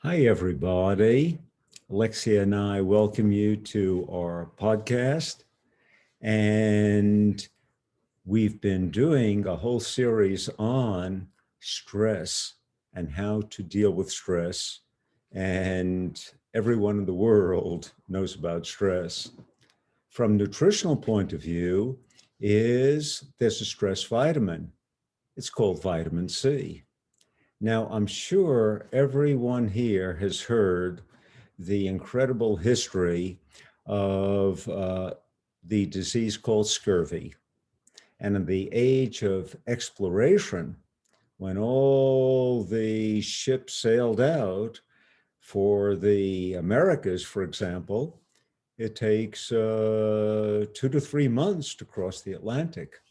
Hi, everybody. Alexia and I welcome you to our podcast. And we've been doing a whole series on stress and how to deal with stress. And everyone in the world knows about stress. From a nutritional point of view, there's a stress vitamin. It's called vitamin C. Now, I'm sure everyone here has heard the incredible history of the disease called scurvy. And in the age of exploration, when all the ships sailed out for the Americas, for example, it takes 2 to 3 months to cross the Atlantic.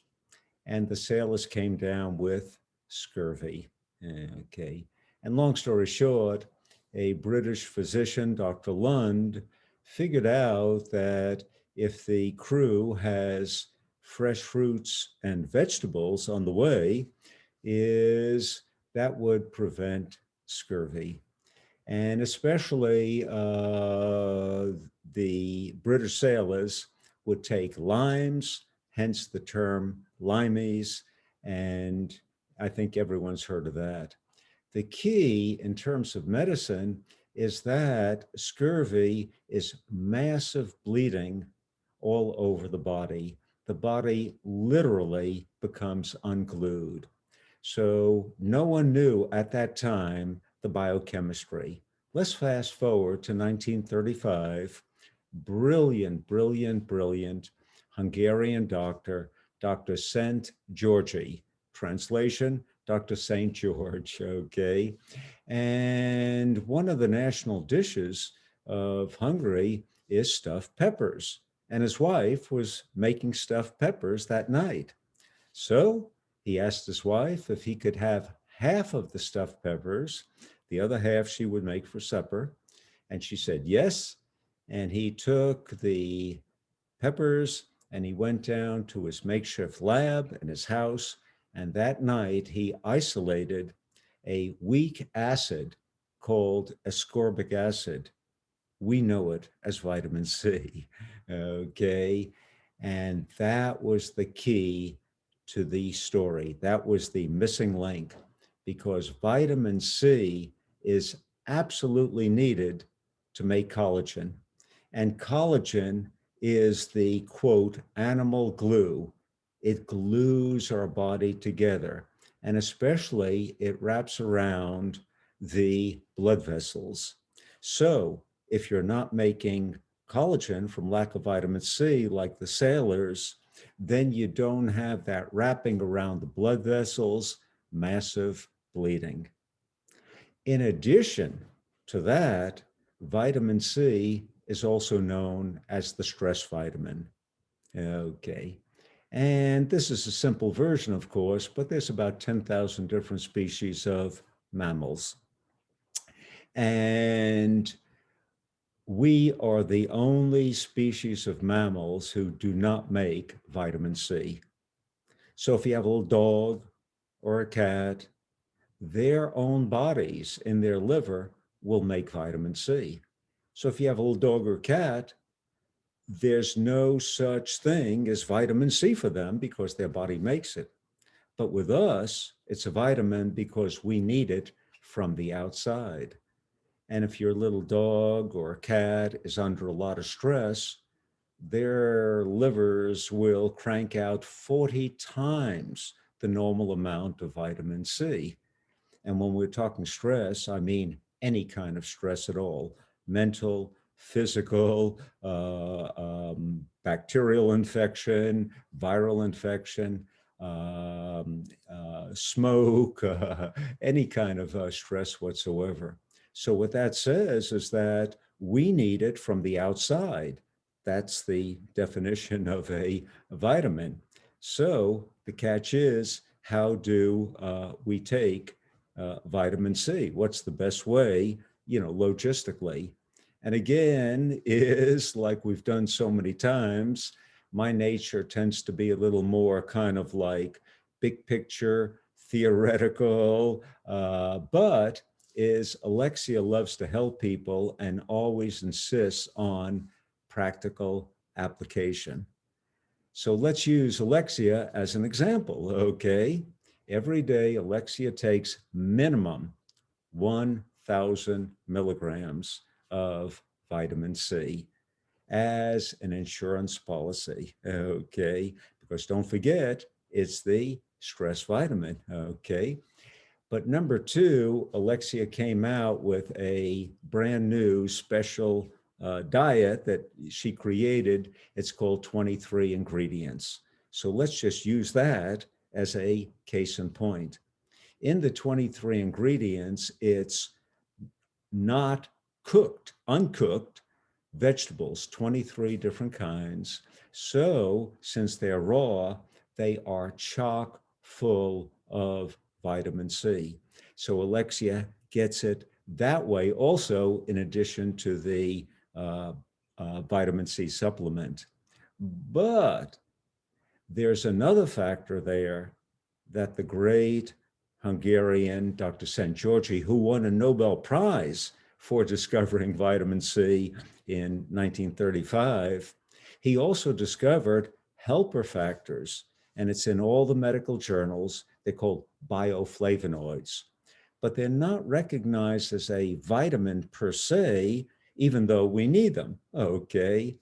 And the sailors came down with scurvy. Okay. And long story short, a British physician, Dr. Lund, figured out that if the crew has fresh fruits and vegetables on the way, is that would prevent scurvy. And especially the British sailors would take limes, hence the term limeys, and I think everyone's heard of that. The key in terms of medicine is that scurvy is massive bleeding all over the body. The body literally becomes unglued. So no one knew at that time the biochemistry. Let's fast forward to 1935. Brilliant Hungarian doctor, Dr. Szent Györgyi. Translation, Dr. St. George, okay? And one of the national dishes of Hungary is stuffed peppers. And his wife was making stuffed peppers that night. So he asked his wife if he could have half of the stuffed peppers, the other half she would make for supper. And she said yes. And he took the peppers and he went down to his makeshift lab in his house. And that night he isolated a weak acid called ascorbic acid. We know it as vitamin C. Okay. And that was the key to the story. That was the missing link because vitamin C is absolutely needed to make collagen. And collagen is the quote, animal glue. It glues our body together. And especially it wraps around the blood vessels. So if you're not making collagen from lack of vitamin C, like the sailors, then you don't have that wrapping around the blood vessels, massive bleeding. In addition to that, vitamin C is also known as the stress vitamin. Okay. And this is a simple version, of course, but there's about 10,000 different species of mammals. And we are the only species of mammals who do not make vitamin C. So if you have a little dog or a cat, their own bodies in their liver will make vitamin C. So if you have a little dog or cat, there's no such thing as vitamin C for them because their body makes it. But with us, it's a vitamin because we need it from the outside. And if your little dog or cat is under a lot of stress, their livers will crank out 40 times the normal amount of vitamin C. And when we're talking stress, I mean any kind of stress at all, mental, physical, bacterial infection, viral infection, smoke, any kind of stress whatsoever. So what that says is that we need it from the outside. That's the definition of a vitamin. So the catch is, how do we take vitamin C? What's the best way, logistically? And again, is like we've done so many times, my nature tends to be a little more kind of like big picture, theoretical, but is Alexia loves to help people and always insists on practical application. So let's use Alexia as an example, okay? Every day, Alexia takes minimum 1,000 milligrams of vitamin C as an insurance policy, okay? Because don't forget, it's the stress vitamin, okay? But number two, Alexia came out with a brand new special diet that she created. It's called 23 ingredients. So let's just use that as a case in point. In the 23 ingredients, it's not cooked, uncooked vegetables, 23 different kinds. So since they're raw, they are chock full of vitamin C. So Alexia gets it that way also, in addition to the vitamin C supplement. But there's another factor there that the great Hungarian Dr. Szent-Györgyi, who won a Nobel Prize for discovering vitamin C in 1935, he also discovered helper factors, and it's in all the medical journals. They're called bioflavonoids, but they're not recognized as a vitamin per se, even though we need them, okay?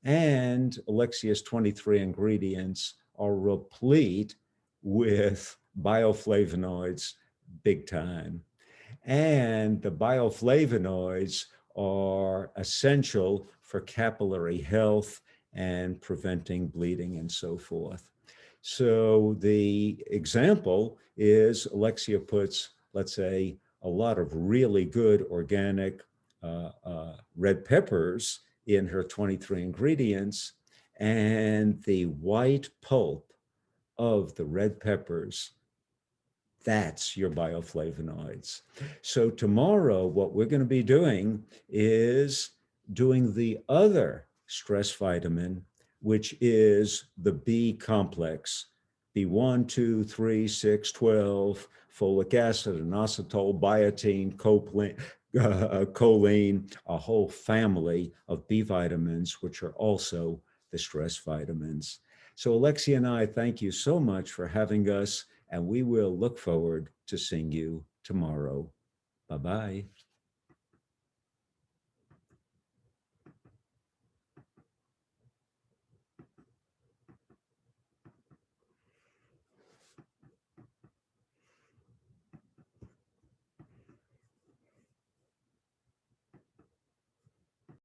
And Alexia's 23 ingredients are replete with bioflavonoids big time. And the bioflavonoids are essential for capillary health and preventing bleeding and so forth. So the example is Alexia puts, let's say, a lot of really good organic red peppers in her 23 ingredients, and the white pulp of the red peppers, that's your bioflavonoids. So tomorrow, what we're going to be doing is doing the other stress vitamin, which is the B complex, B1, 2, 3, 6, 12, folic acid, inositol, biotin, choline, a whole family of B vitamins, which are also the stress vitamins. So Alexia and I thank you so much for having us, and we will look forward to seeing you tomorrow. Bye-bye.